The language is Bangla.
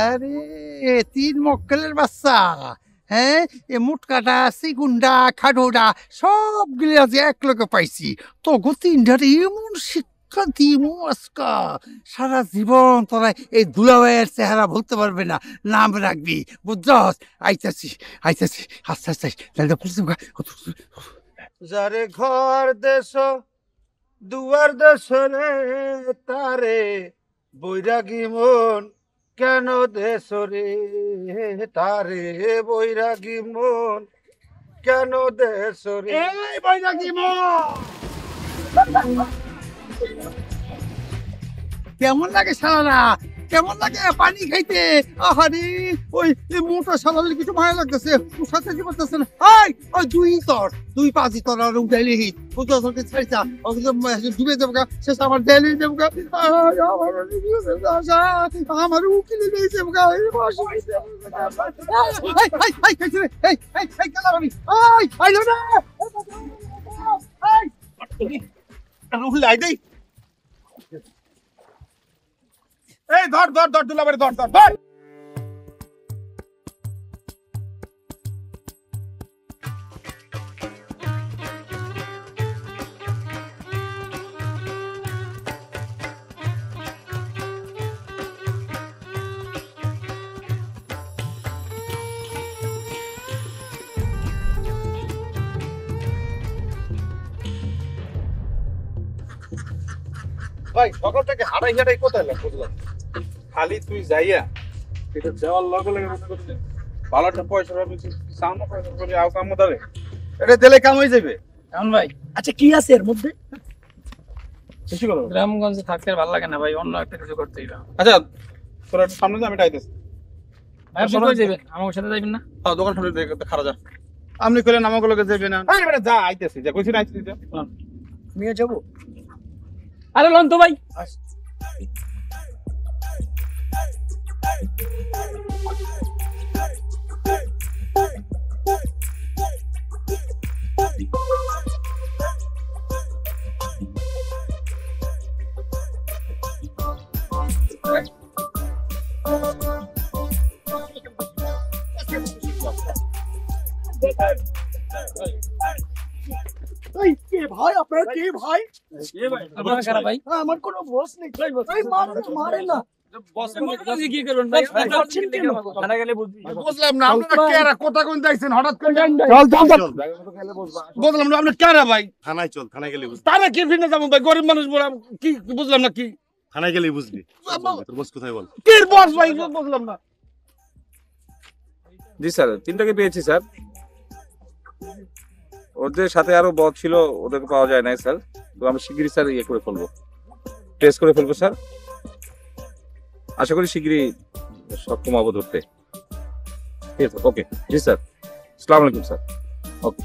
আরে তিন মক্কেলের বাচ্চা, হ্যাঁ, এ মুটকাটা সিগুন্ডা খাডোডা সবগুলি আজ এক লোকে পাইছি। তো তিনটারে এমন শিক্ষা দিমু আজকা, সারা জীবন তোরা এই দুলাভাইয়ের চেহারা ভুলতে পারবে না। নাম রাখবি, বুঝছস? আইতাছি আইতাছি, আস্তে আস্তে যারে ঘর দেশ দুয়ার দেশ রে তারে বৈরাগী মন কেন দেশ রে, তারে বৈরাগী মন কেন দেশ রে। এই বৈরাগী মন কেমন লাগে সারা, কেমন লাগে পানি খাইতে? আহারে ওই মোটা সালালে কিছু মায়া লাগতেছে, সাথে কি করতেছে না। ওই দুই পাঁচই তোর আর উঠাইলে হিট তোকে ছাড়িতা ডুবে যাবো গা, শেষ আমার দেলি যাবো গা, আমার উকিলে নিয়ে যাবো গা। এই ধর ধর ধর দুলাবারে ধর ধর ধর। ভাই সকাল থেকে হাঁটাই হাঁটাই কোথায় লাগ বুঝলাম? খালি তুই যাইয়া এটা যাওয়ার লগে লগে মনে করছে ভালো একটা পয়সা পাবি, সামনে পয়সা করে আও কাম ধরে এটা দিলে কাম হয়ে যাবে। এমন ভাই, আচ্ছা কি আছে এর মধ্যে? বেশি করো। গ্রামগঞ্জে থাকতে আর ভালো লাগে না ভাই, অন্য একটা কিছু করতে হবে। আচ্ছা তোর একটু সামনে যা, আমি আইতেছি। আপনি কই যাবেন? আমার সাথে যাবেন না? হ্যাঁ দোকান সামনে দেখতে খারাপ যা। আপনি কইলেন আমাকে লগে যাবে না। আরে বেটা যা, আইতেছি যা, কইছি না আইতেছি যা। নিয়ে যাবো। আরে লন তো ভাই। ভাই আপনার কে ভাই? আপনারা কারা ভাই? আমার কোনো বস নেই। মারে না। কি করবেন ভাই? থানা গেলে বুঝবি। বুঝলাম না আপনারা কেরা, কথা কোন যাইছেন হঠাৎ করে? বুঝলাম না আপনি কারা ভাই? থানায় চল, থানায় গেলে বুঝবি। তারা কি ফিরনে যাবো ভাই? গরিব মানুষ বলা কি বুঝলাম না কি? থানায় গেলেই বুঝবি। তোর বস কোথায় বল? কি বস ভাই বুঝলাম না। জি স্যার, তিনটাকে পেয়েছি স্যার। ওদের সাথে আরো বস ছিল, ওদেরকে পাওয়া যায় নাই স্যার। তো আমি শিগগিরই স্যার ইয়ে করে ফেলবো, টেস্ট করে ফেলবো স্যার। আশা করি শিগগিরই সক্ষম হবো ধরতে। ঠিক আছে, ওকে। জি স্যার, আসসালামু আলাইকুম স্যার। ওকে।